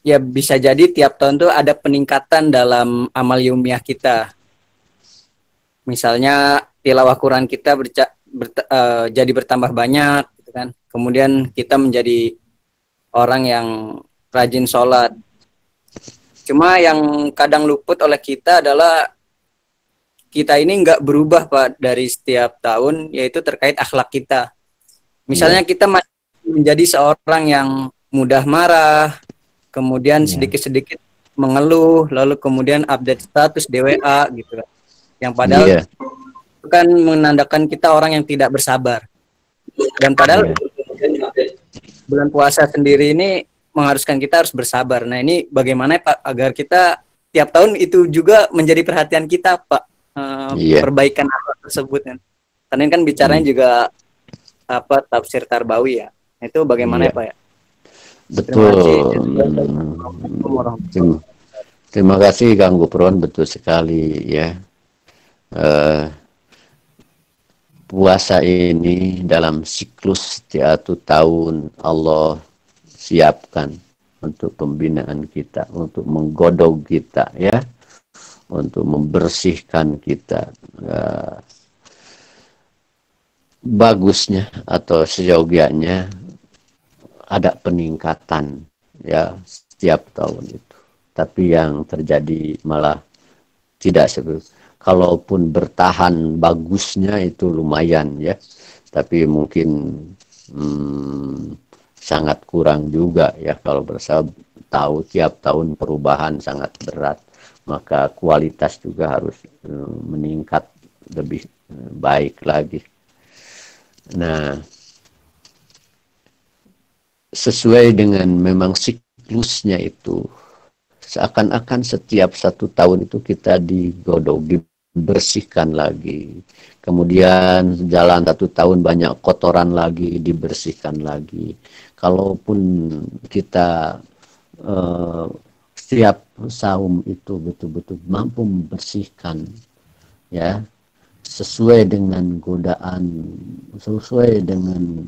Speaker 4: ya bisa jadi tiap tahun tuh ada peningkatan dalam amal yaumiah kita. Misalnya tilawah Quran kita jadi bertambah banyak, gitu kan. Kemudian kita menjadi orang yang rajin sholat. Cuma yang kadang luput oleh kita adalah kita ini nggak berubah, Pak, dari setiap tahun, yaitu terkait akhlak kita. Misalnya kita masih menjadi seorang yang mudah marah, kemudian sedikit-sedikit mengeluh, lalu kemudian update status di WA gitu kan. Yang padahal itu kan menandakan kita orang yang tidak bersabar. Dan padahal bulan puasa sendiri ini mengharuskan kita harus bersabar. Nah, ini bagaimana Pak agar kita tiap tahun itu juga menjadi perhatian kita, Pak, perbaikan akhlak tersebut kan. Karena ini kan bicaranya juga tafsir Tarbawi ya. Itu bagaimana ya, Pak ya?
Speaker 1: Betul. Terima kasih Kang Gufron, betul sekali ya. Puasa ini dalam siklus setiap tahun Allah siapkan untuk pembinaan kita, untuk menggodok kita ya, untuk membersihkan kita. Bagusnya atau seyogianya ada peningkatan ya setiap tahun itu. tapi yang terjadi malah tidak seperti. Kalaupun bertahan bagusnya itu lumayan ya, tapi mungkin sangat kurang juga ya kalau tahu tiap tahun perubahan sangat berat, maka kualitas juga harus meningkat lebih baik lagi. Nah, sesuai dengan memang siklusnya itu, seakan-akan setiap 1 tahun itu kita digodok, dibersihkan lagi. Kemudian jalan 1 tahun banyak kotoran lagi, dibersihkan lagi. Kalaupun kita setiap saum itu betul-betul mampu membersihkan, ya, sesuai dengan godaan, sesuai dengan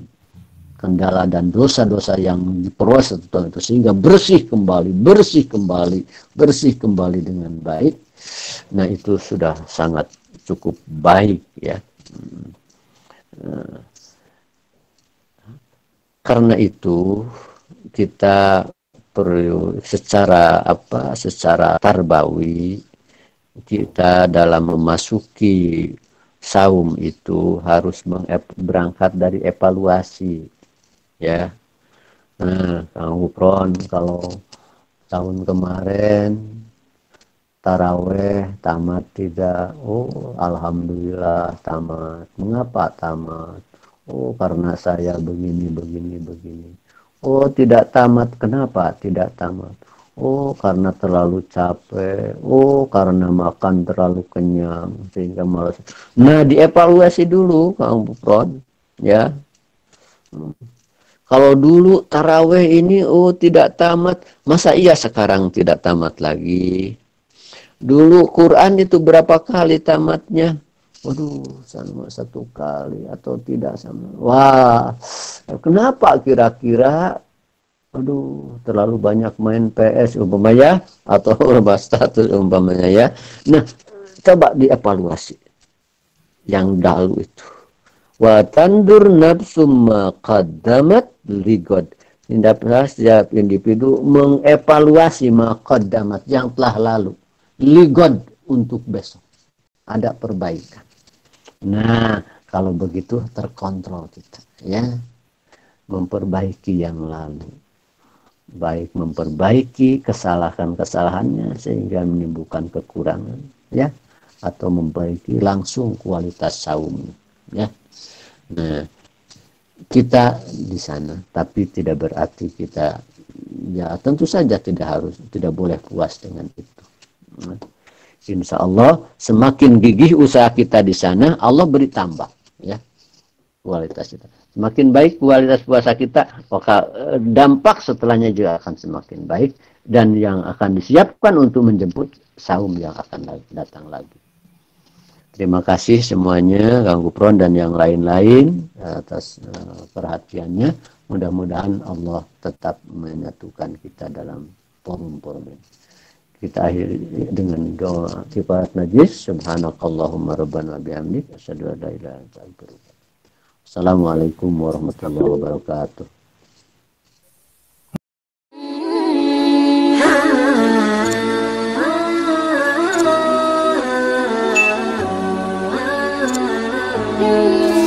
Speaker 1: kendala dan dosa-dosa yang diperluas itu, sehingga bersih kembali dengan baik. Nah, itu sudah sangat cukup baik ya. Karena itu kita perlu secara tarbawi, kita dalam memasuki saum itu harus berangkat dari evaluasi ya. Nah, Kang Gufron, kalau tahun kemarin taraweh tamat tidak, oh alhamdulillah tamat. Mengapa tamat? Oh karena saya begini. Oh tidak tamat, kenapa tidak tamat? Oh karena terlalu capek. Oh karena makan terlalu kenyang sehingga malas. Nah, dievaluasi dulu Kang Gufron ya. Kalau dulu taraweh ini tidak tamat, masa iya sekarang tidak tamat lagi? Dulu Quran itu berapa kali tamatnya? Waduh, sama 1 kali atau tidak sama. Wah, kenapa kira-kira? Aduh, terlalu banyak main PS umpamanya atau berubah status umpamanya ya. Nah, coba dievaluasi yang dahulu itu. Wa tandur nafsum ma qaddamat ligod. Setiap individu mengevaluasi ma qaddamat yang telah lalu, ligod untuk besok. Ada perbaikan. Nah, kalau begitu terkontrol kita ya. Memperbaiki yang lalu. Baik memperbaiki kesalahan-kesalahannya sehingga menimbulkan kekurangan ya, atau memperbaiki langsung kualitas saumnya ya. Nah, kita di sana, tapi tidak berarti kita ya tentu saja tidak boleh puas dengan itu. Insya Allah semakin gigih usaha kita di sana, Allah beri tambah ya kualitas kita. Semakin baik kualitas puasa kita, maka dampak setelahnya juga akan semakin baik dan yang akan disiapkan untuk menjemput saum yang akan datang lagi. Terima kasih semuanya, Kang Gufron dan yang lain-lain atas perhatiannya. Mudah-mudahan Allah tetap menyatukan kita dalam forum-forum ini. Kita akhiri dengan doa kifarat najis. Subhanakallahumma rabbana bihamdik asyhadu an la ilaha illa anta astaghfiruka wa atubu ilaik. Assalamualaikum warahmatullahi wabarakatuh.
Speaker 5: Hmm.